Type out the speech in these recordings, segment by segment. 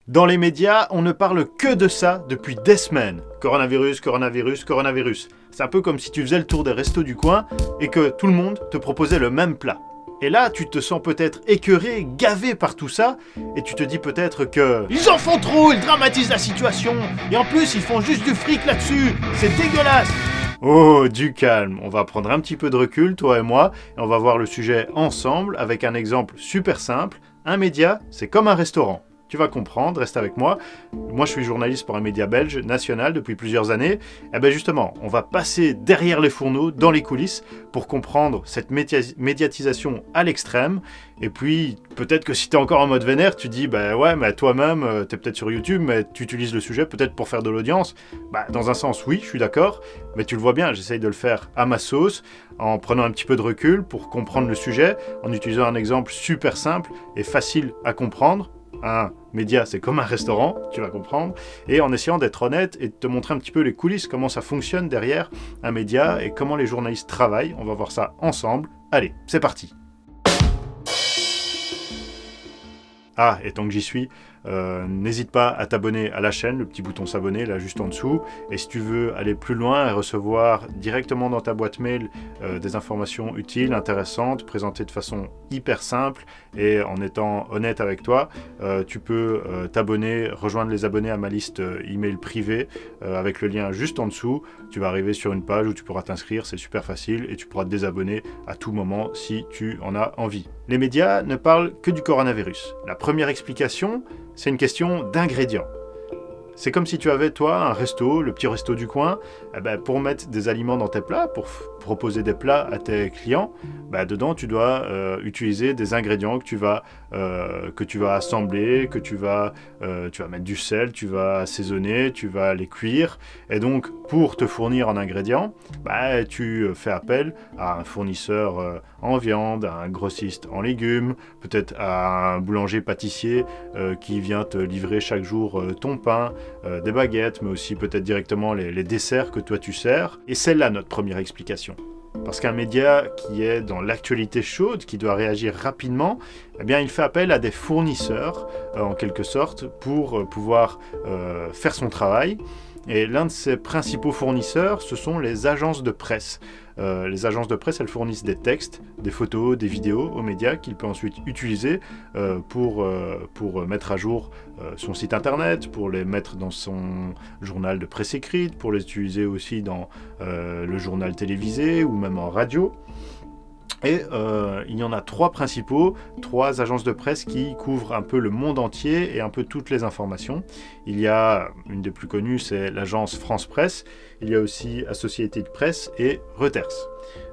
Dans les médias, on ne parle que de ça depuis des semaines. Coronavirus, coronavirus, coronavirus. C'est un peu comme si tu faisais le tour des restos du coin et que tout le monde te proposait le même plat. Et là, tu te sens peut-être écœuré, gavé par tout ça, et tu te dis peut-être que... Ils en font trop, ils dramatisent la situation, et en plus ils font juste du fric là-dessus, c'est dégueulasse. Oh, du calme, on va prendre un petit peu de recul, toi et moi, et on va voir le sujet ensemble avec un exemple super simple. Un média, c'est comme un restaurant. Tu vas comprendre, reste avec moi. Moi, je suis journaliste pour un média belge national depuis plusieurs années. Et bien justement, on va passer derrière les fourneaux, dans les coulisses, pour comprendre cette médiatisation à l'extrême. Et puis, peut-être que si tu es encore en mode vénère, tu dis, bah ouais, mais toi-même, tu es peut-être sur YouTube, mais tu utilises le sujet peut-être pour faire de l'audience. Bah, dans un sens, oui, je suis d'accord, mais tu le vois bien, j'essaye de le faire à ma sauce, en prenant un petit peu de recul pour comprendre le sujet, en utilisant un exemple super simple et facile à comprendre. Un média, c'est comme un restaurant, tu vas comprendre, et en essayant d'être honnête et de te montrer un petit peu les coulisses, comment ça fonctionne derrière un média et comment les journalistes travaillent. On va voir ça ensemble. Allez, c'est parti. Ah, et tant que j'y suis, n'hésite pas à t'abonner à la chaîne, le petit bouton s'abonner là juste en dessous. Et si tu veux aller plus loin et recevoir directement dans ta boîte mail des informations utiles, intéressantes, présentées de façon hyper simple et en étant honnête avec toi, tu peux t'abonner, rejoindre les abonnés à ma liste email privée avec le lien juste en dessous. Tu vas arriver sur une page où tu pourras t'inscrire, c'est super facile et tu pourras te désabonner à tout moment si tu en as envie. Les médias ne parlent que du coronavirus. La première explication, c'est une question d'ingrédients. C'est comme si tu avais, toi, un resto, le petit resto du coin, pour mettre des aliments dans tes plats, pour proposer des plats à tes clients, dedans, tu dois utiliser des ingrédients que tu vas assembler, que tu vas mettre du sel, tu vas assaisonner, tu vas les cuire. Et donc, pour te fournir en ingrédients, tu fais appel à un fournisseur en viande, à un grossiste en légumes, peut-être à un boulanger-pâtissier qui vient te livrer chaque jour ton pain, des baguettes, mais aussi peut-être directement les desserts que toi tu sers. Et c'est là notre première explication. Parce qu'un média qui est dans l'actualité chaude, qui doit réagir rapidement, eh bien il fait appel à des fournisseurs, en quelque sorte, pour pouvoir faire son travail. Et l'un de ses principaux fournisseurs, ce sont les agences de presse. Les agences de presse, elles fournissent des textes, des photos, des vidéos aux médias qu'il peut ensuite utiliser pour mettre à jour son site internet, pour les mettre dans son journal de presse écrite, pour les utiliser aussi dans le journal télévisé ou même en radio. Et il y en a trois principaux, trois agences de presse qui couvrent un peu le monde entier et un peu toutes les informations. Il y a, une des plus connues, c'est l'agence France Presse. Il y a aussi Associated Press et Reuters.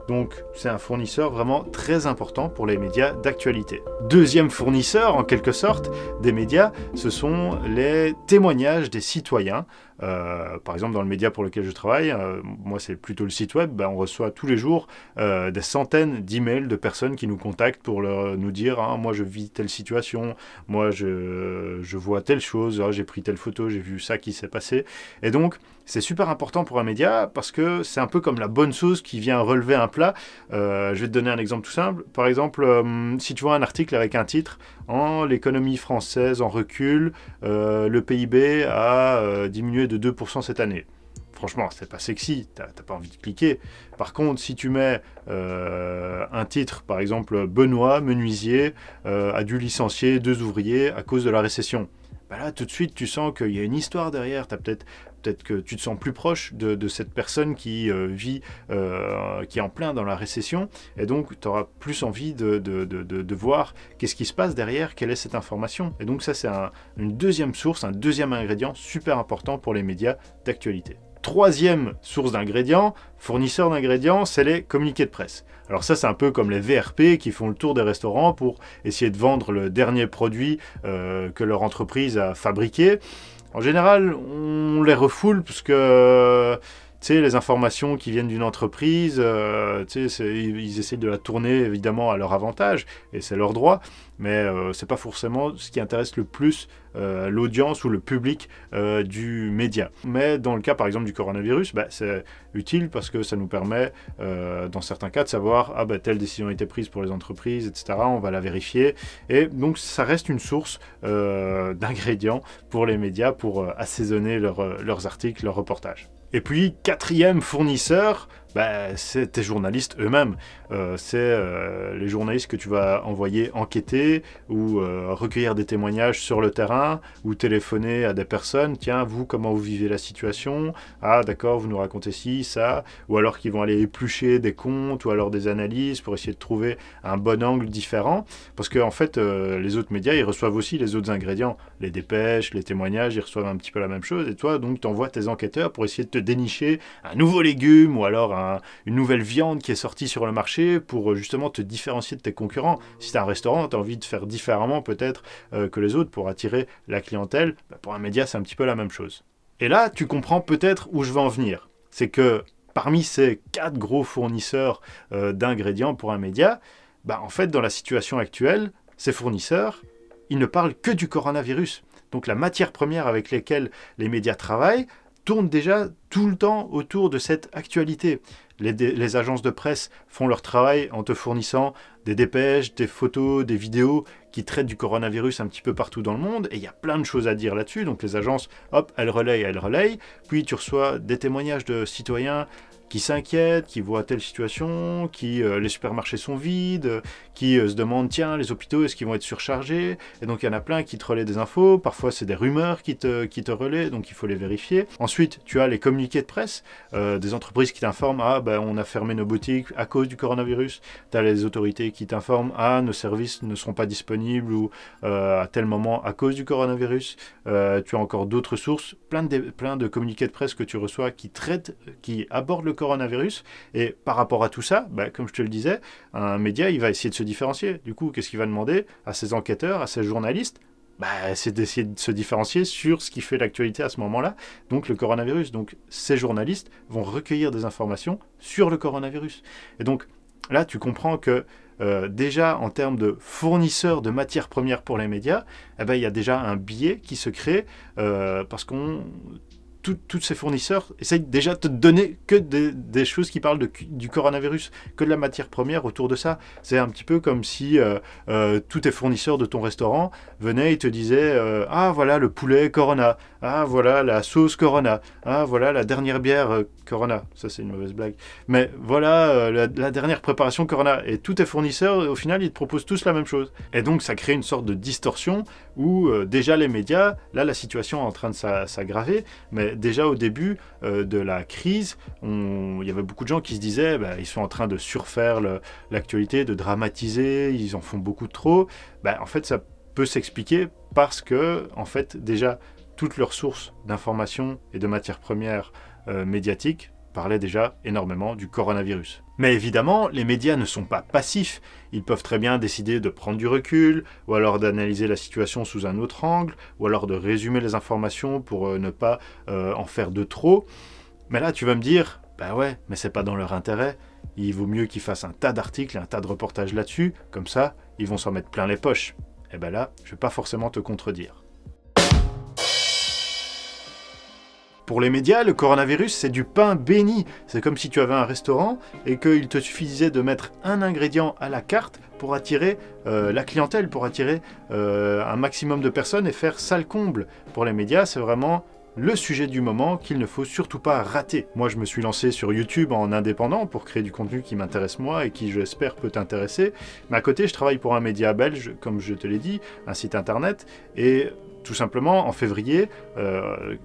Donc c'est un fournisseur vraiment très important pour les médias d'actualité. Deuxième fournisseur, en quelque sorte, des médias, ce sont les témoignages des citoyens. Par exemple, dans le média pour lequel je travaille, moi c'est plutôt le site web, on reçoit tous les jours des centaines d'emails de personnes qui nous contactent pour nous dire « moi je vis telle situation, moi je vois telle chose, j'ai pris telle photo, j'ai vu ça qui s'est passé ». Et donc, c'est super important pour un média parce que c'est un peu comme la bonne sauce qui vient relever un plat. Je vais te donner un exemple tout simple. Par exemple, si tu vois un article avec un titre « l'économie française en recul, le PIB a diminué de 2% cette année ». Franchement, c'est pas sexy, t'as pas envie de cliquer. Par contre, si tu mets un titre, par exemple « Benoît, menuisier, a dû licencier 2 ouvriers à cause de la récession », là, tout de suite, tu sens qu'il y a une histoire derrière. Peut-être que tu te sens plus proche de cette personne qui vit, qui est en plein dans la récession. Et donc, tu auras plus envie de voir qu'est-ce qui se passe derrière, quelle est cette information. Et donc, ça, c'est une deuxième source, un deuxième ingrédient super important pour les médias d'actualité. Troisième source d'ingrédients, fournisseur d'ingrédients, c'est les communiqués de presse. Alors ça, c'est un peu comme les VRP qui font le tour des restaurants pour essayer de vendre le dernier produit que leur entreprise a fabriqué. En général, on les refoule parce que sais, les informations qui viennent d'une entreprise, ils essaient de la tourner évidemment à leur avantage, et c'est leur droit, mais c'est pas forcément ce qui intéresse le plus l'audience ou le public du média. Mais dans le cas par exemple du coronavirus, c'est utile parce que ça nous permet dans certains cas de savoir telle décision a été prise pour les entreprises, etc. On va la vérifier, et donc ça reste une source d'ingrédients pour les médias pour assaisonner leurs articles, leurs reportages. Et puis, quatrième fournisseur, c'est tes journalistes eux-mêmes. C'est les journalistes que tu vas envoyer enquêter ou recueillir des témoignages sur le terrain ou téléphoner à des personnes. Tiens, vous, comment vous vivez la situation? Ah, d'accord, vous nous racontez ci, ça. Ou alors qu'ils vont aller éplucher des comptes ou alors des analyses pour essayer de trouver un bon angle différent. Parce qu'en fait, les autres médias, ils reçoivent aussi les autres ingrédients. Les dépêches, les témoignages, ils reçoivent un petit peu la même chose. Et toi, donc, tu envoies tes enquêteurs pour essayer de te dénicher un nouveau légume ou alors une nouvelle viande qui est sortie sur le marché pour justement te différencier de tes concurrents. Si tu as un restaurant, tu as envie de faire différemment peut-être que les autres pour attirer la clientèle. Pour un média, c'est un petit peu la même chose. Et là, tu comprends peut-être où je veux en venir. C'est que parmi ces 4 gros fournisseurs d'ingrédients pour un média, en fait, dans la situation actuelle, ces fournisseurs, ils ne parlent que du coronavirus. Donc la matière première avec laquelle les médias travaillent tourne déjà tout le temps autour de cette actualité. Les agences de presse font leur travail en te fournissant des dépêches, des photos, des vidéos qui traitent du coronavirus un petit peu partout dans le monde, et il y a plein de choses à dire là-dessus. Donc les agences, hop, elles relayent, puis tu reçois des témoignages de citoyens qui s'inquiètent, qui voient telle situation, les supermarchés sont vides, qui se demandent, tiens, les hôpitaux, est-ce qu'ils vont être surchargés? Et donc il y en a plein qui te relaient des infos, parfois c'est des rumeurs qui te relaient, donc il faut les vérifier. Ensuite, tu as les communiqués de presse, des entreprises qui t'informent, on a fermé nos boutiques à cause du coronavirus. Tu as les autorités qui t'informent, nos services ne seront pas disponibles ou à tel moment à cause du coronavirus. Tu as encore d'autres sources, plein de communiqués de presse que tu reçois qui abordent le coronavirus, et par rapport à tout ça, comme je te le disais, un média, il va essayer de se différencier. Du coup, qu'est-ce qu'il va demander à ses enquêteurs, à ses journalistes? C'est d'essayer de se différencier sur ce qui fait l'actualité à ce moment-là, donc le coronavirus. Donc ces journalistes vont recueillir des informations sur le coronavirus. Et donc là, tu comprends que déjà en termes de fournisseurs de matières premières pour les médias, il y a déjà un biais qui se crée parce qu'on tous ces fournisseurs essayent déjà de te donner que des choses qui parlent du coronavirus, que de la matière première autour de ça. C'est un petit peu comme si tous tes fournisseurs de ton restaurant venaient et te disaient voilà le poulet Corona, voilà la sauce Corona, voilà la dernière bière Corona. Ça, c'est une mauvaise blague. Mais voilà la dernière préparation Corona. Et tous tes fournisseurs, au final, ils te proposent tous la même chose. Et donc, ça crée une sorte de distorsion où déjà les médias, là, la situation est en train de s'aggraver, mais déjà au début de la crise, il y avait beaucoup de gens qui se disaient ils sont en train de surfaire l'actualité, de dramatiser, ils en font beaucoup trop. En fait, ça peut s'expliquer parce que, en fait, déjà, toutes leurs sources d'informations et de matières premières médiatiques parlaient déjà énormément du coronavirus. Mais évidemment, les médias ne sont pas passifs. Ils peuvent très bien décider de prendre du recul, ou alors d'analyser la situation sous un autre angle, ou alors de résumer les informations pour ne pas en faire de trop. Mais là, tu vas me dire, ouais, mais c'est pas dans leur intérêt. Il vaut mieux qu'ils fassent un tas d'articles et un tas de reportages là-dessus, comme ça, ils vont s'en mettre plein les poches. Et là, je vais pas forcément te contredire. Pour les médias, le coronavirus, c'est du pain béni. C'est comme si tu avais un restaurant et qu'il te suffisait de mettre un ingrédient à la carte pour attirer la clientèle, pour attirer un maximum de personnes et faire ça le comble. Pour les médias, c'est vraiment le sujet du moment qu'il ne faut surtout pas rater. Moi, je me suis lancé sur YouTube en indépendant pour créer du contenu qui m'intéresse moi et qui, j'espère, peut t'intéresser. Mais à côté, je travaille pour un média belge, comme je te l'ai dit, un site internet, et tout simplement, en février,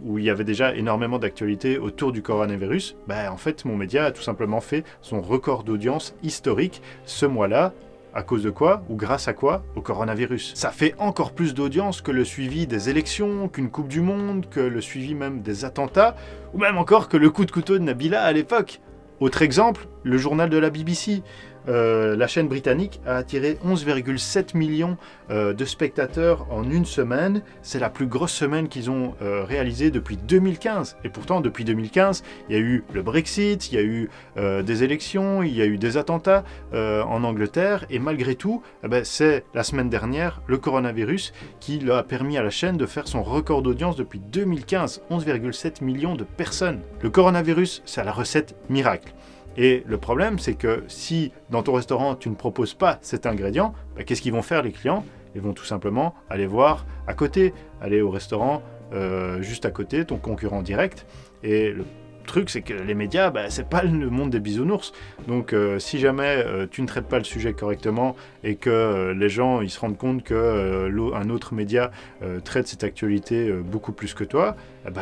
où il y avait déjà énormément d'actualités autour du coronavirus, en fait, mon média a tout simplement fait son record d'audience historique ce mois-là. À cause de quoi? Ou grâce à quoi? Au coronavirus. Ça fait encore plus d'audience que le suivi des élections, qu'une Coupe du Monde, que le suivi même des attentats, ou même encore que le coup de couteau de Nabila à l'époque. Autre exemple, le journal de la BBC. la chaîne britannique a attiré 11,7 millions de spectateurs en une semaine. C'est la plus grosse semaine qu'ils ont réalisée depuis 2015. Et pourtant, depuis 2015, il y a eu le Brexit, il y a eu des élections, il y a eu des attentats en Angleterre. Et malgré tout, c'est la semaine dernière, le coronavirus, qui a permis à la chaîne de faire son record d'audience depuis 2015. 11,7 millions de personnes. Le coronavirus, c'est la recette miracle. Et le problème, c'est que si dans ton restaurant, tu ne proposes pas cet ingrédient, qu'est-ce qu'ils vont faire les clients? Ils vont tout simplement aller voir à côté, aller au restaurant juste à côté, ton concurrent direct. Et le truc, c'est que les médias, c'est pas le monde des bisounours. Donc si jamais tu ne traites pas le sujet correctement et que les gens ils se rendent compte que un autre média traite cette actualité beaucoup plus que toi,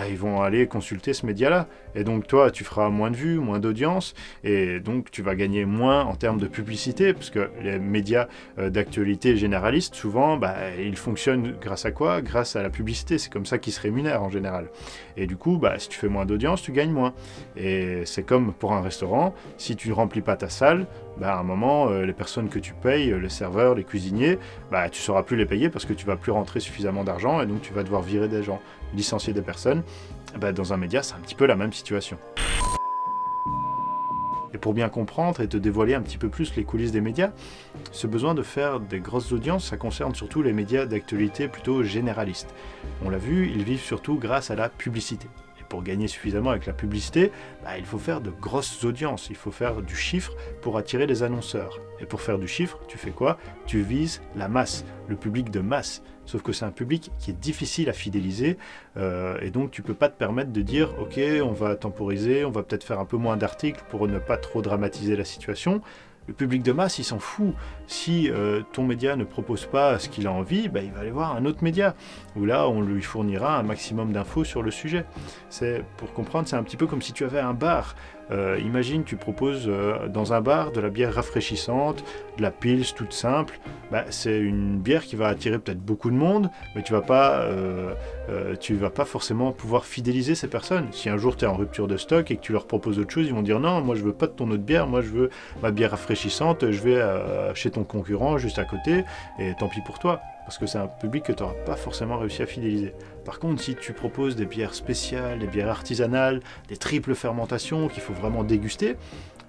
ils vont aller consulter ce média-là. Et donc toi, tu feras moins de vues, moins d'audience, et donc tu vas gagner moins en termes de publicité, parce que les médias d'actualité généralistes, souvent, ils fonctionnent grâce à quoi? Grâce à la publicité. C'est comme ça qu'ils se rémunèrent en général. Et du coup, si tu fais moins d'audience, tu gagnes moins. Et c'est comme pour un restaurant, si tu ne remplis pas ta salle, à un moment, les personnes que tu payes, les serveurs, les cuisiniers, tu ne sauras plus les payer parce que tu ne vas plus rentrer suffisamment d'argent et donc tu vas devoir virer des gens, licencier des personnes. Dans un média, c'est un petit peu la même situation. Et pour bien comprendre et te dévoiler un petit peu plus les coulisses des médias, ce besoin de faire des grosses audiences, ça concerne surtout les médias d'actualité plutôt généralistes. On l'a vu, ils vivent surtout grâce à la publicité. Pour gagner suffisamment avec la publicité, il faut faire de grosses audiences, il faut faire du chiffre pour attirer les annonceurs. Et pour faire du chiffre, tu fais quoi? Tu vises la masse, le public de masse. Sauf que c'est un public qui est difficile à fidéliser, et donc tu peux pas te permettre de dire « Ok, on va temporiser, on va peut-être faire un peu moins d'articles pour ne pas trop dramatiser la situation ». Le public de masse, il s'en fout. Si ton média ne propose pas ce qu'il a envie, il va aller voir un autre média, où là, on lui fournira un maximum d'infos sur le sujet. Pour comprendre, c'est un petit peu comme si tu avais un bar. Imagine, tu proposes dans un bar de la bière rafraîchissante, de la pils toute simple. C'est une bière qui va attirer peut-être beaucoup de monde, mais tu vas pas forcément pouvoir fidéliser ces personnes. Si un jour tu es en rupture de stock et que tu leur proposes autre chose, ils vont dire non, moi je veux pas de ton autre bière, moi je veux ma bière rafraîchissante, je vais chez ton concurrent juste à côté, et tant pis pour toi. Parce que c'est un public que tu n'auras pas forcément réussi à fidéliser. Par contre, si tu proposes des bières spéciales, des bières artisanales, des triples fermentations qu'il faut vraiment déguster,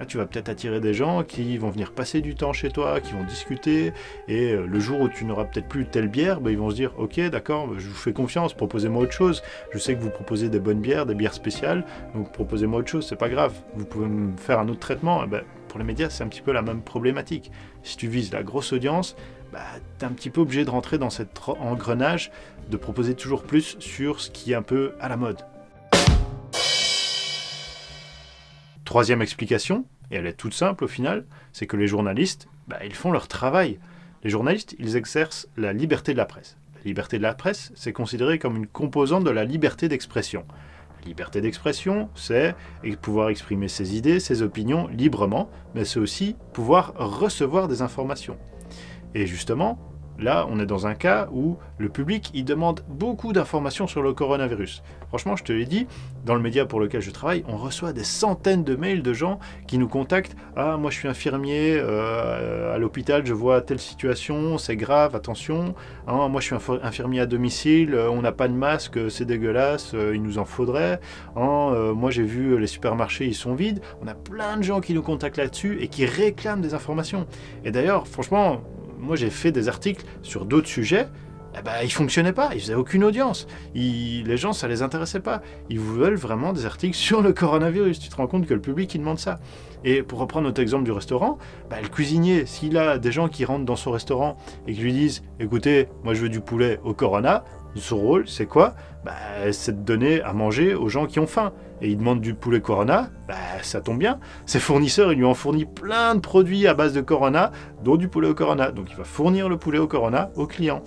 là, tu vas peut-être attirer des gens qui vont venir passer du temps chez toi, qui vont discuter, et le jour où tu n'auras peut-être plus telle bière, ils vont se dire « Ok, d'accord, je vous fais confiance, proposez-moi autre chose. Je sais que vous proposez des bonnes bières, des bières spéciales, donc proposez-moi autre chose, c'est pas grave. Vous pouvez me faire un autre traitement. » Pour les médias, c'est un petit peu la même problématique. Si tu vises la grosse audience, tu es un petit peu obligé de rentrer dans cet engrenage, de proposer toujours plus sur ce qui est un peu à la mode. Troisième explication, et elle est toute simple au final, c'est que les journalistes, ils font leur travail. Les journalistes, ils exercent la liberté de la presse. La liberté de la presse, c'est considéré comme une composante de la liberté d'expression. La liberté d'expression, c'est pouvoir exprimer ses idées, ses opinions librement, mais c'est aussi pouvoir recevoir des informations. Et justement, là, on est dans un cas où le public, il demande beaucoup d'informations sur le coronavirus. Franchement, je te l'ai dit, dans le média pour lequel je travaille, on reçoit des centaines de mails de gens qui nous contactent. « Ah, moi je suis infirmier, à l'hôpital, je vois telle situation, c'est grave, attention. Ah, moi je suis infirmier à domicile, on n'a pas de masque, c'est dégueulasse, il nous en faudrait. Ah, moi j'ai vu les supermarchés, ils sont vides. » On a plein de gens qui nous contactent là-dessus et qui réclament des informations. Et d'ailleurs, franchement, moi j'ai fait des articles sur d'autres sujets, ils fonctionnaient pas, ils faisaient aucune audience. Les gens, ça les intéressait pas. Ils veulent vraiment des articles sur le coronavirus. Tu te rends compte que le public, il demande ça. Et pour reprendre notre exemple du restaurant, le cuisinier, s'il a des gens qui rentrent dans son restaurant et qui lui disent « Écoutez, moi je veux du poulet au corona », son rôle, c'est quoi? C'est de donner à manger aux gens qui ont faim. Et il demande du poulet Corona, ça tombe bien. Ses fournisseurs, ils lui ont fourni plein de produits à base de Corona, dont du poulet au Corona. Donc il va fournir le poulet au Corona aux clients.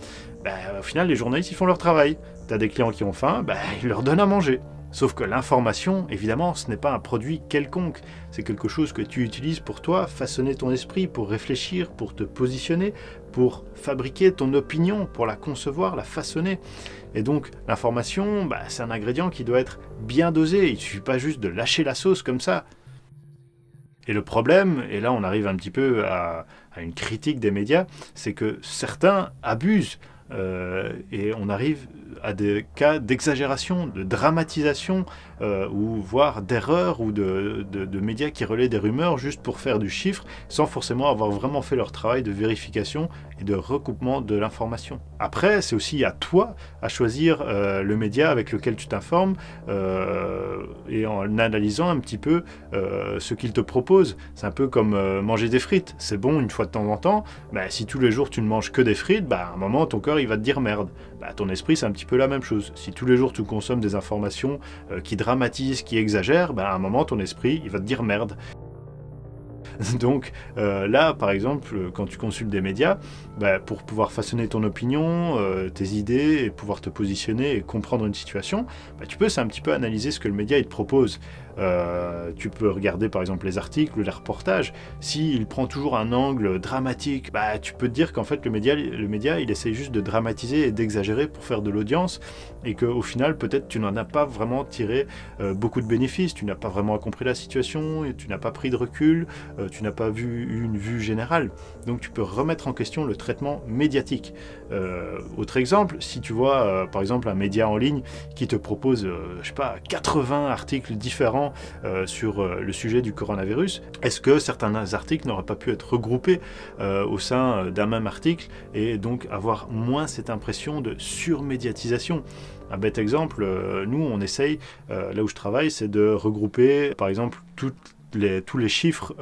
Au final, les journalistes, ils font leur travail. T'as des clients qui ont faim, ils leur donnent à manger. Sauf que l'information, évidemment, ce n'est pas un produit quelconque. C'est quelque chose que tu utilises pour toi, façonner ton esprit, pour réfléchir, pour te positionner, pour fabriquer ton opinion, pour la concevoir, la façonner. Et donc, l'information, c'est un ingrédient qui doit être bien dosé. Il ne suffit pas juste de lâcher la sauce comme ça. Et le problème, et là on arrive un petit peu à une critique des médias, c'est que certains abusent et on arrive à des cas d'exagération, de dramatisation, ou voire d'erreurs ou de médias qui relaient des rumeurs juste pour faire du chiffre, sans forcément avoir vraiment fait leur travail de vérification et de recoupement de l'information. Après, c'est aussi à toi à choisir le média avec lequel tu t'informes et en analysant un petit peu ce qu'il te propose. C'est un peu comme manger des frites. C'est bon une fois de temps en temps, mais si tous les jours tu ne manges que des frites, à un moment ton corps il va te dire merde. Ton esprit c'est un petit peu la même chose. Si tous les jours tu consommes des informations qui dramatisent, qui exagèrent, à un moment ton esprit il va te dire merde. Donc là, par exemple, quand tu consultes des médias, pour pouvoir façonner ton opinion, tes idées, et pouvoir te positionner et comprendre une situation, tu peux un petit peu analyser ce que le média il te propose. Tu peux regarder par exemple les articles ou les reportages. S'il prend toujours un angle dramatique, tu peux te dire qu'en fait le média il essaie juste de dramatiser et d'exagérer pour faire de l'audience, et qu'au final peut-être tu n'en as pas vraiment tiré beaucoup de bénéfices, tu n'as pas vraiment compris la situation, et tu n'as pas pris de recul, tu n'as pas eu une vue générale. Donc tu peux remettre en question le traitement médiatique. Autre exemple, si tu vois par exemple un média en ligne qui te propose, je sais pas, 80 articles différents sur le sujet du coronavirus, est-ce que certains articles n'auraient pas pu être regroupés au sein d'un même article et donc avoir moins cette impression de surmédiatisation? Un bête exemple, nous on essaye, là où je travaille, c'est de regrouper par exemple tous les chiffres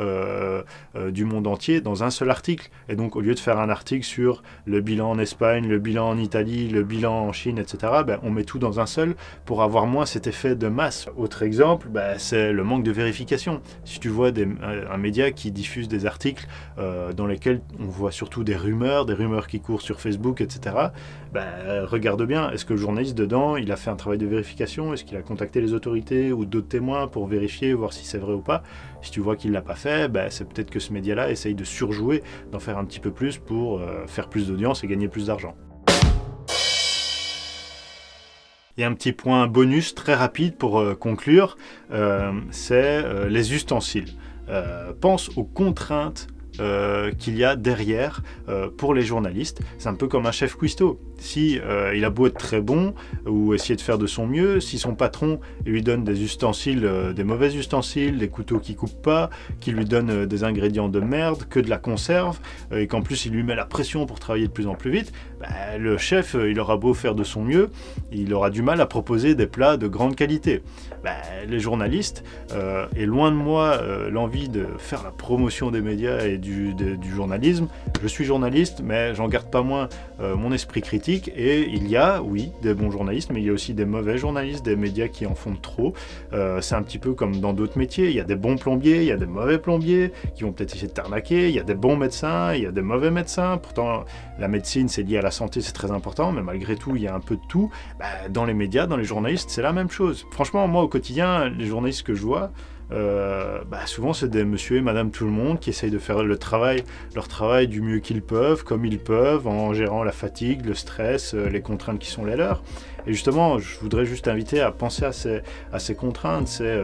du monde entier dans un seul article. Et donc, au lieu de faire un article sur le bilan en Espagne, le bilan en Italie, le bilan en Chine, etc., on met tout dans un seul pour avoir moins cet effet de masse. Autre exemple, c'est le manque de vérification. Si tu vois un média qui diffuse des articles dans lesquels on voit surtout des rumeurs qui courent sur Facebook, etc., regarde bien, est-ce que le journaliste dedans, il a fait un travail de vérification? Est-ce qu'il a contacté les autorités ou d'autres témoins pour vérifier, voir si c'est vrai ou pas? Si tu vois qu'il ne l'a pas fait, c'est peut-être que ce média-là essaye de surjouer, d'en faire un petit peu plus pour faire plus d'audience et gagner plus d'argent. Il y a un petit point bonus très rapide pour conclure, c'est les ustensiles. Pense aux contraintes qu'il y a derrière pour les journalistes. C'est un peu comme un chef cuistot. Si il a beau être très bon ou essayer de faire de son mieux, si son patron lui donne des ustensiles, des mauvais ustensiles, des couteaux qui coupent pas, qui lui donne des ingrédients de merde, que de la conserve, et qu'en plus il lui met la pression pour travailler de plus en plus vite, le chef il aura beau faire de son mieux, il aura du mal à proposer des plats de grande qualité. Les journalistes, et loin de moi l'envie de faire la promotion des médias et du journalisme, je suis journaliste mais j'en garde pas moins mon esprit critique, et il y a, oui, des bons journalistes, mais il y a aussi des mauvais journalistes, des médias qui en font trop. C'est un petit peu comme dans d'autres métiers, il y a des bons plombiers, il y a des mauvais plombiers qui vont peut-être essayer de t'arnaquer, il y a des bons médecins, il y a des mauvais médecins. Pourtant la médecine c'est lié à la santé, c'est très important, mais malgré tout il y a un peu de tout. Dans les médias, dans les journalistes, c'est la même chose. Franchement, moi au quotidien, les journalistes que je vois, souvent c'est des monsieur et madame tout le monde qui essayent de faire leur travail du mieux qu'ils peuvent, comme ils peuvent, en gérant la fatigue, le stress, les contraintes qui sont les leurs. Et justement, je voudrais juste inviter à penser à ces contraintes. C'est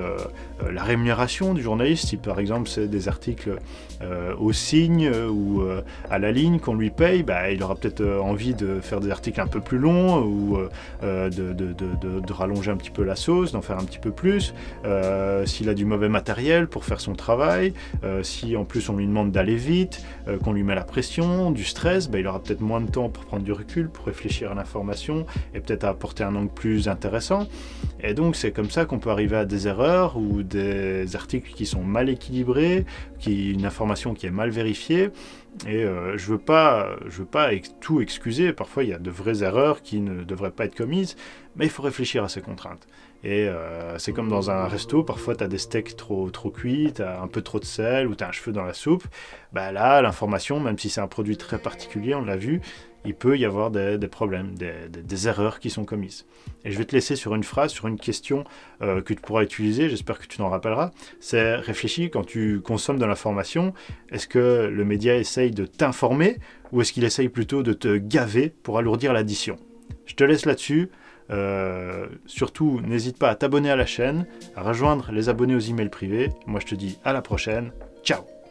la rémunération du journaliste. Si par exemple c'est des articles au signe ou à la ligne qu'on lui paye, il aura peut-être envie de faire des articles un peu plus longs ou de rallonger un petit peu la sauce, d'en faire un petit peu plus. S'il a du mauvais matériel pour faire son travail, si en plus on lui demande d'aller vite, qu'on lui met la pression, du stress, il aura peut-être moins de temps pour prendre du recul, pour réfléchir à l'information et peut-être apporter un angle plus intéressant. Et donc c'est comme ça qu'on peut arriver à des erreurs ou des articles qui sont mal équilibrés, une information qui est mal vérifiée. Et je veux pas tout excuser. Parfois il y a de vraies erreurs qui ne devraient pas être commises, mais il faut réfléchir à ces contraintes. Et c'est comme dans un resto, parfois tu as des steaks trop cuits, tu as un peu trop de sel ou tu as un cheveu dans la soupe. Là, l'information, même si c'est un produit très particulier, on l'a vu, il peut y avoir des problèmes, des erreurs qui sont commises. Et je vais te laisser sur une phrase, sur une question que tu pourras utiliser, j'espère que tu t'en rappelleras. C'est réfléchis quand tu consommes de l'information, est-ce que le média essaye de t'informer ou est-ce qu'il essaye plutôt de te gaver pour alourdir l'addition? Je te laisse là-dessus. Surtout, n'hésite pas à t'abonner à la chaîne, à rejoindre les abonnés aux emails privés. Moi, je te dis à la prochaine. Ciao!